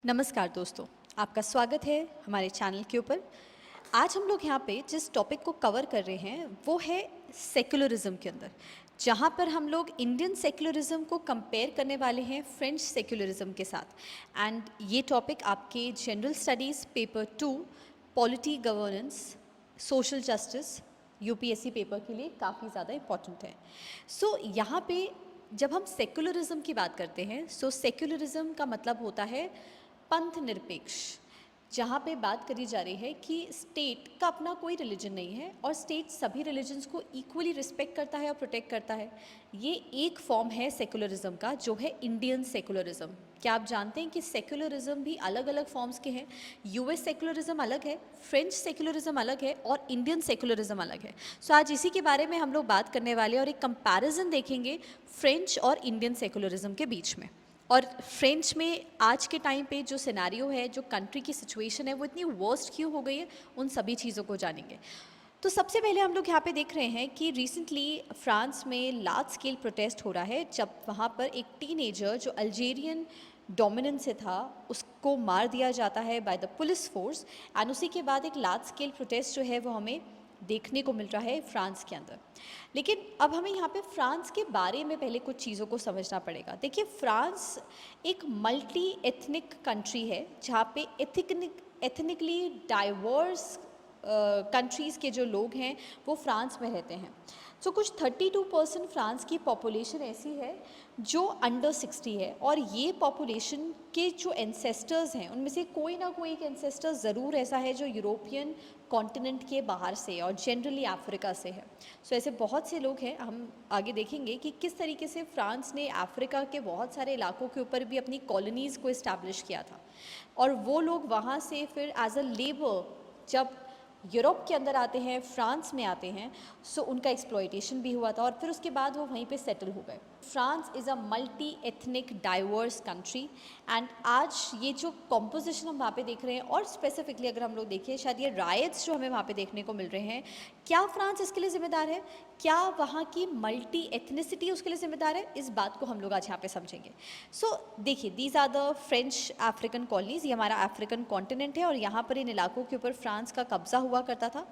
नमस्कार दोस्तों, आपका स्वागत है हमारे चैनल के ऊपर। आज हम लोग यहाँ पे जिस टॉपिक को कवर कर रहे हैं वो है सेक्युलरिज्म के अंदर, जहाँ पर हम लोग इंडियन सेक्युलरिज्म को कंपेयर करने वाले हैं फ्रेंच सेक्युलरिज्म के साथ। एंड ये टॉपिक आपके general studies paper 2 polity governance social justice UPSC paper के लिए काफ़ी ज़्यादा इम्पॉर्टेंट है। यहाँ पे जब हम सेक्युलरिज्म की बात करते हैं, सेक्युलरिज्म का मतलब होता है पंथ निरपेक्ष, जहाँ पे बात करी जा रही है कि स्टेट का अपना कोई रिलीजन नहीं है और स्टेट सभी रिलीजन्स को इक्वली रिस्पेक्ट करता है और प्रोटेक्ट करता है। ये एक फॉर्म है सेकुलरिज्म का, जो है इंडियन सेकुलरिज्म। क्या आप जानते हैं कि सेकुलरिज्म भी अलग अलग फॉर्म्स के हैं? यूएस सेकुलरिज्म अलग है, फ्रेंच सेकुलरिज्म अलग है और इंडियन सेकुलरिज्म अलग है। आज इसी के बारे में हम लोग बात करने वाले हैं और एक कंपैरिजन देखेंगे फ्रेंच और इंडियन सेकुलरिज्म के बीच में। और फ्रेंच में आज के टाइम पे जो सिनेरियो है, जो कंट्री की सिचुएशन है, वो इतनी वर्स्ट क्यों हो गई है, उन सभी चीज़ों को जानेंगे। तो सबसे पहले हम लोग यहाँ पे देख रहे हैं कि रिसेंटली फ्रांस में लार्ज स्केल प्रोटेस्ट हो रहा है, जब वहाँ पर एक टीनेजर जो अल्जेरियन डोमिनेंस से था उसको मार दिया जाता है by the police force. And उसी के बाद एक लार्ज स्केल प्रोटेस्ट जो है वो हमें देखने को मिल रहा है फ्रांस के अंदर। लेकिन अब हमें यहाँ पे फ्रांस के बारे में पहले कुछ चीज़ों को समझना पड़ेगा। देखिए, फ्रांस एक मल्टी एथनिक कंट्री है, जहाँ पे एथनिकली डाइवर्स कंट्रीज़ के जो लोग हैं वो फ्रांस में रहते हैं। कुछ 32% फ्रांस की पॉपुलेशन ऐसी है जो अंडर 60 है, और ये पॉपुलेशन के जो एंसेस्टर्स हैं उनमें से कोई ना कोई एक एंसेस्टर ज़रूर ऐसा है जो यूरोपियन कॉन्टिनेंट के बाहर से है और जनरली अफ्रीका से है। ऐसे बहुत से लोग हैं। हम आगे देखेंगे कि किस तरीके से फ्रांस ने अफ्रीका के बहुत सारे इलाकों के ऊपर भी अपनी कॉलोनीज़ को इस्टेब्लिश किया था, और वो लोग वहाँ से फिर एज अ लेबर जब यूरोप के अंदर आते हैं, फ्रांस में आते हैं, उनका एक्सप्लॉयटेशन भी हुआ था और फिर उसके बाद वो वहीं पे सेटल हो गए। France is a multi ethnic diverse country. And आज ये जो कॉम्पोजिशन हम वहाँ पे देख रहे हैं, और स्पेसिफिकली अगर हम लोग देखें, शायद ये रायट्स जो हमें वहाँ पे देखने को मिल रहे हैं, क्या फ्रांस इसके लिए ज़िम्मेदार है? क्या वहाँ की मल्टी एथनिसिटी उसके लिए ज़िम्मेदार है? इस बात को हम लोग आज यहाँ पे समझेंगे। देखिए, these are the French African colonies. ये हमारा अफ्रीकन कॉन्टिनेंट है और यहाँ पर इन इलाकों के ऊपर फ्रांस का कब्जा हुआ करता था।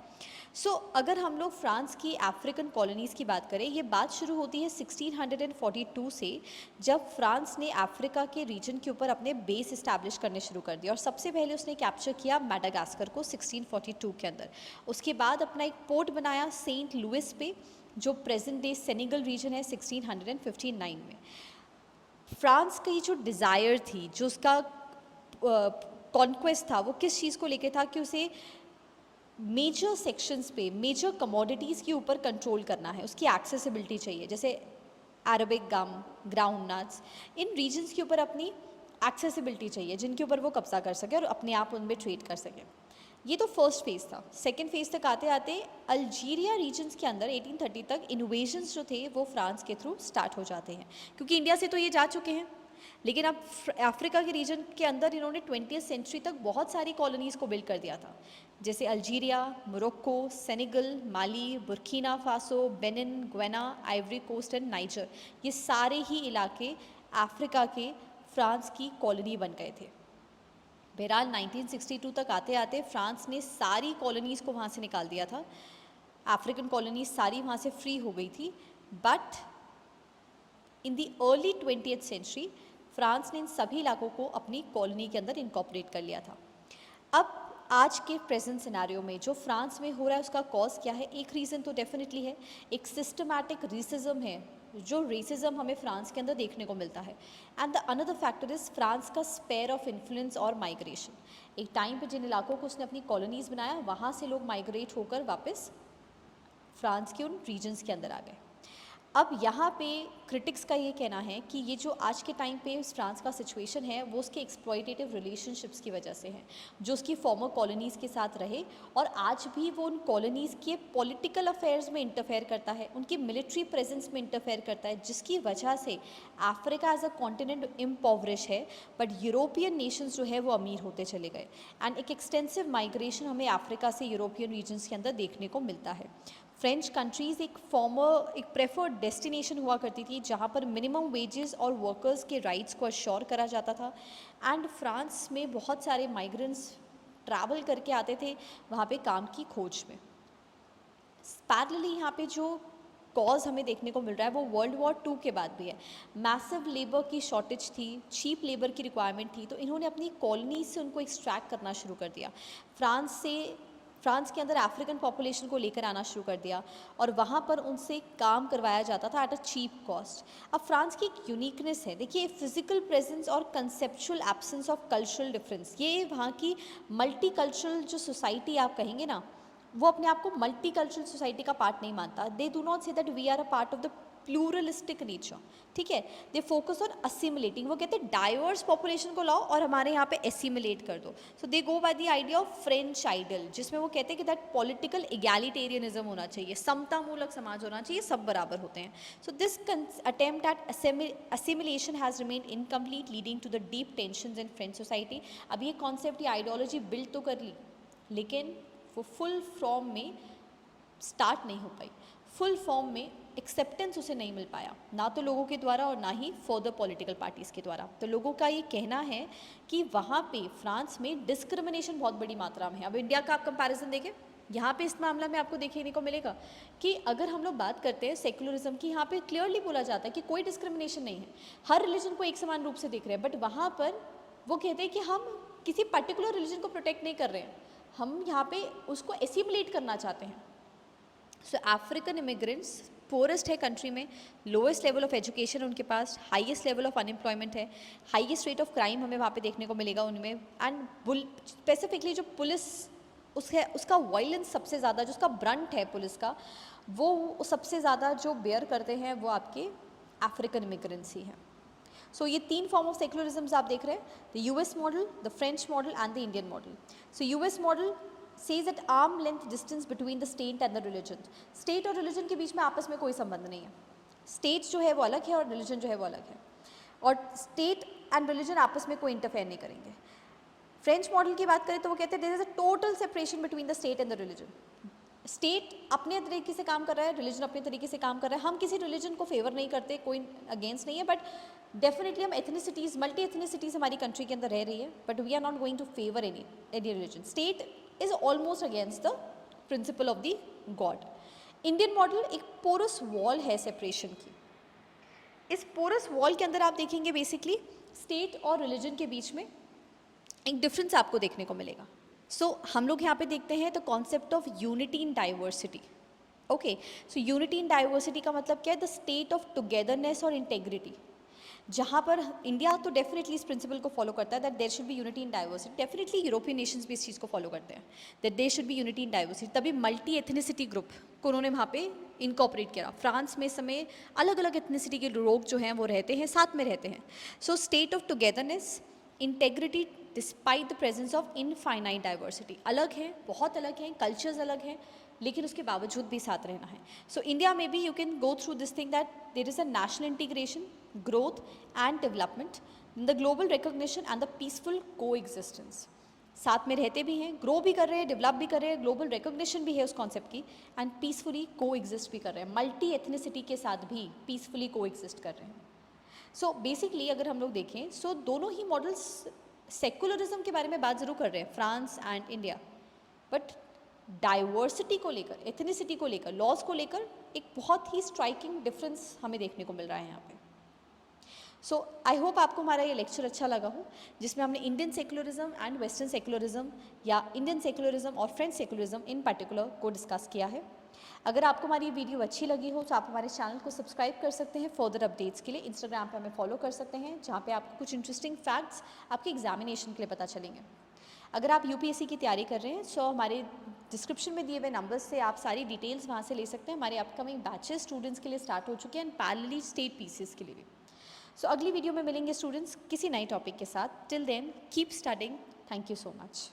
अगर हम लोग फ्रांस की अफ्रीकन कॉलोनीज़ की बात करें, ये बात शुरू होती है 1642 से, जब फ्रांस ने अफ्रीका के रीजन के ऊपर अपने बेस इस्टेब्लिश करने शुरू कर दिया। और सबसे पहले उसने कैप्चर किया मैडागास्कर को 1642 के अंदर। उसके बाद अपना एक पोर्ट बनाया सेंट लुइस पे, जो प्रेजेंट डे सेनेगल रीजन है, 1659 में। फ्रांस की जो डिज़ायर थी, जो उसका कॉन्क्वेस्ट था, वो किस चीज़ को लेके था कि उसे मेजर सेक्शंस पे, मेजर कमोडिटीज़ के ऊपर कंट्रोल करना है, उसकी एक्सेसिबिलिटी चाहिए। जैसे अरबिक गम, ग्राउंड नट्स, इन रीजन्स के ऊपर अपनी एक्सेसिबिलिटी चाहिए, जिनके ऊपर वो कब्जा कर सके और अपने आप उनमें ट्रेड कर सके। ये तो फर्स्ट फेज़ था। सेकेंड फेज़ तक आते आते अल्जीरिया रीजन्स के अंदर 1830 तक इन्वेजन्स जो थे वो फ्रांस के थ्रू स्टार्ट हो जाते हैं, क्योंकि इंडिया से तो ये जा चुके हैं। लेकिन अब अफ्रीका के रीजन के अंदर इन्होंने 20वीं सेंचुरी तक बहुत सारी कॉलोनीज़ को बिल्ड कर दिया था, जैसे Algeria, Morocco, Senegal, Mali, Burkina Faso, Benin, Guinea, Ivory Coast and Niger. ये सारे ही इलाके अफ्रीका के फ्रांस की कॉलोनी बन गए थे। बहरहाल 1962 तक आते आते फ्रांस ने सारी कॉलोनीज़ को वहाँ से निकाल दिया था। अफ्रीकन कॉलोनीज सारी वहाँ से फ्री हो गई थी। But in the early 20th century France ने इन सभी इलाकों को अपनी कॉलोनी के अंदर इनकॉर्पोरेट कर लिया था। अब आज के प्रेजेंट सिनेरियो में जो फ्रांस में हो रहा है, उसका कॉज क्या है? एक रीज़न तो डेफिनेटली है, एक सिस्टमैटिक रेसिज्म है, जो रेसिज्म हमें फ्रांस के अंदर देखने को मिलता है। And the another factor is France का स्पेयर ऑफ इन्फ्लुएंस और माइग्रेशन। एक टाइम पे जिन इलाकों को उसने अपनी कॉलोनीज़ बनाया, वहाँ से लोग माइग्रेट होकर वापस फ्रांस के उन रीजन्स के अंदर आ गए। अब यहाँ पे क्रिटिक्स का ये कहना है कि ये जो आज के टाइम पे फ्रांस का सिचुएशन है, वो उसके एक्सप्लॉयटेटिव रिलेशनशिप्स की वजह से है, जो उसकी फॉर्मर कॉलोनीज़ के साथ रहे और आज भी वो उन कॉलोनीज़ के पॉलिटिकल अफेयर्स में इंटरफेयर करता है, उनकी मिलिट्री प्रेजेंस में इंटरफेयर करता है, जिसकी वजह से अफ्रीका एज अ कॉन्टिनेंट इम्पोवरिश है, बट यूरोपियन नेशंस जो है वो अमीर होते चले गए। एंड एक एक्सटेंसिव माइग्रेशन हमें अफ्रीका से यूरोपियन रीजन्स के अंदर देखने को मिलता है। फ्रेंच कंट्रीज़ एक प्रेफर्ड डेस्टिनेशन हुआ करती थी जहाँ पर मिनिमम वेजेस और वर्कर्स के राइट्स को अश्योर करा जाता था। एंड फ्रांस में बहुत सारे माइग्रेंट्स ट्रैवल करके आते थे वहाँ पे काम की खोज में। पैरेलली यहाँ पे जो कॉज हमें देखने को मिल रहा है वो वर्ल्ड वॉर 2 के बाद भी है। मैसिव लेबर की शॉर्टेज थी, चीप लेबर की रिक्वायरमेंट थी, तो इन्होंने अपनी कॉलोनीज से उनको एक्सट्रैक्ट करना शुरू कर दिया। फ्रांस के अंदर अफ्रीकन पॉपुलेशन को लेकर आना शुरू कर दिया और वहाँ पर उनसे काम करवाया जाता था एट अ चीप कॉस्ट। अब फ्रांस की एक यूनिकनेस है, देखिए, फिजिकल प्रेजेंस और conceptual absence of cultural difference. ये वहाँ की मल्टी कल्चरल जो सोसाइटी आप कहेंगे ना, वो अपने आप को मल्टी कल्चरल सोसाइटी का पार्ट नहीं मानता। They do not say that we are a part of the pluralistic nature, ठीक है। दे फोकस ऑन असिमुलेटिंग, वो कहते हैं डाइवर्स पॉपुलेशन को लाओ और हमारे यहाँ पे एसिमुलेट कर दो। So they go by the idea of French ideal, जिसमें वो कहते हैं कि दैट पॉलिटिकल इगैलिटेरियनिज्म होना चाहिए, समतामूलक समाज होना चाहिए, सब बराबर होते हैं। So this attempt at assimilation has remained incomplete, leading to the deep tensions in French society. अब ये कॉन्सेप्ट, ये आइडियोलॉजी बिल्ड तो कर ली, लेकिन वो फुल फॉर्म में स्टार्ट नहीं हो पाई, फुल फॉर्म में एक्सेप्टेंस उसे नहीं मिल पाया, ना तो लोगों के द्वारा और ना ही फर्दर पॉलिटिकल पार्टीज़ के द्वारा। तो लोगों का ये कहना है कि वहाँ पे फ्रांस में डिस्क्रिमिनेशन बहुत बड़ी मात्रा में है। अब इंडिया का आप कंपैरिजन देखें, यहाँ पे इस मामला में आपको देखने को मिलेगा कि अगर हम लोग बात करते हैं सेकुलरिज्म की, यहाँ पे क्लियरली बोला जाता है कि कोई डिस्क्रिमिनेशन नहीं है, हर रिलीजन को एक समान रूप से देख रहे हैं। बट वहाँ पर वो कहते हैं कि हम किसी पर्टिकुलर रिलीजन को प्रोटेक्ट नहीं कर रहे हैं, हम यहाँ पे उसको एसिमुलेट करना चाहते हैं। सो अफ्रीकन इमिग्रेंट्स पोरेस्ट है कंट्री में, लोएस्ट लेवल ऑफ एजुकेशन उनके पास, हाईएस्ट लेवल ऑफ अनएम्प्लॉयमेंट है, हाईएस्ट रेट ऑफ क्राइम हमें वहाँ पे देखने को मिलेगा उनमें। एंड स्पेसिफिकली जो पुलिस उसका वायलेंस सबसे ज़्यादा, जो उसका ब्रंट है पुलिस का, वो सबसे ज़्यादा जो बेयर करते हैं वो आपके अफ्रीकन इमिग्रेंट्स ही हैं। सो ये 3 फॉर्म ऑफ सेकुलरिज्म्स आप देख रहे हैं, the US model, the French model and the Indian model. So US model says at arm length distance between the state and the religion. State और रिलीजन के बीच में आपस में कोई संबंध नहीं है, स्टेट जो है वो अलग है और रिलीजन जो है वो अलग है, और स्टेट एंड रिलीजन आपस में कोई इंटरफेयर नहीं करेंगे। फ्रेंच मॉडल की बात करें तो वो कहते हैं there is a total separation between the state and the religion. State अपने तरीके से काम कर रहा है, रिलीजन अपने तरीके से काम कर रहा है। हम किसी रिलीजन को फेवर नहीं करते, कोई अगेंस्ट नहीं है, बट डेफिनेटली हम एथनिसिटीज़, मल्टी एथनिसिटीज़ हमारी कंट्री के अंदर रह रही है, but we are not going to favour any religion. State is almost against the principle of the God. Indian model एक पोरस वॉल है सेपरेशन की। इस पोरस वॉल के अंदर आप देखेंगे बेसिकली स्टेट और रिलीजन के बीच में एक डिफरेंस आपको देखने को मिलेगा। सो हम लोग यहाँ पे देखते हैं the concept of unity in diversity. Okay, so unity in diversity का मतलब क्या है? द स्टेट ऑफ टुगेदरनेस और इंटेग्रिटी, जहाँ पर इंडिया तो डेफिनेटली इस प्रिंसिपल को फॉलो करता है that there should be unity in diversity. Definitely European nations भी इस चीज़ को फॉलो करते हैं that there should be unity in diversity, तभी मल्टी एथनिसिटी ग्रुप को उन्होंने वहाँ पे इनकॉपरेट किया। फ्रांस में इस समय अलग अलग एथनिसिटी के लोग जो हैं वो रहते हैं, साथ में रहते हैं। So state of togetherness, integrity despite the presence of infinite diversity. अलग हैं, बहुत अलग हैं, कल्चर्स अलग हैं, लेकिन उसके बावजूद भी साथ रहना है। सो इंडिया में भी you can go through this thing that there is a national integration, growth and development, the global recognition and the peaceful coexistence. साथ में रहते भी हैं, ग्रो भी कर रहे हैं, डेवलप भी कर रहे हैं, ग्लोबल रिकॉग्निशन भी है उस कॉन्सेप्ट की, एंड पीसफुली को एग्जिस्ट भी कर रहे हैं, मल्टी एथनिसिटी के साथ भी पीसफुली को एग्जिस्ट कर रहे हैं। सो बेसिकली अगर हम लोग देखें, सो दोनों ही मॉडल्स सेकुलरिज्म के बारे में बात ज़रूर कर रहे हैं, France and India, but diversity को लेकर, एथनिसिटी को लेकर, लॉज को लेकर एक बहुत ही स्ट्राइकिंग डिफरेंस हमें देखने को मिल रहा है यहाँ पे। सो आई होप आपको हमारा ये लेक्चर अच्छा लगा हो, जिसमें हमने Indian secularism and western secularism या इंडियन सेकुलरिज्म और फ्रेंच सेकुलरिज्म इन पर्टिकुलर को डिस्कस किया है। अगर आपको हमारी वीडियो अच्छी लगी हो तो आप हमारे चैनल को सब्सक्राइब कर सकते हैं फर्दर अपडेट्स के लिए। इंस्टाग्राम पे हमें फॉलो कर सकते हैं, जहाँ पे आपको कुछ इंटरेस्टिंग फैक्ट्स आपके एग्जामिनेशन के लिए पता चलेंगे। अगर आप यूपीएससी की तैयारी कर रहे हैं सो हमारे डिस्क्रिप्शन में दिए हुए नंबर्स से आप सारी डिटेल्स वहाँ से ले सकते हैं। हमारे अपकमिंग बैचेस स्टूडेंट्स के लिए स्टार्ट हो चुके हैं एंड पैरेलली स्टेट पीसीएस के लिए भी। सो अगली वीडियो में मिलेंगे स्टूडेंट्स किसी नए टॉपिक के साथ। Till then keep studying. Thank you so much.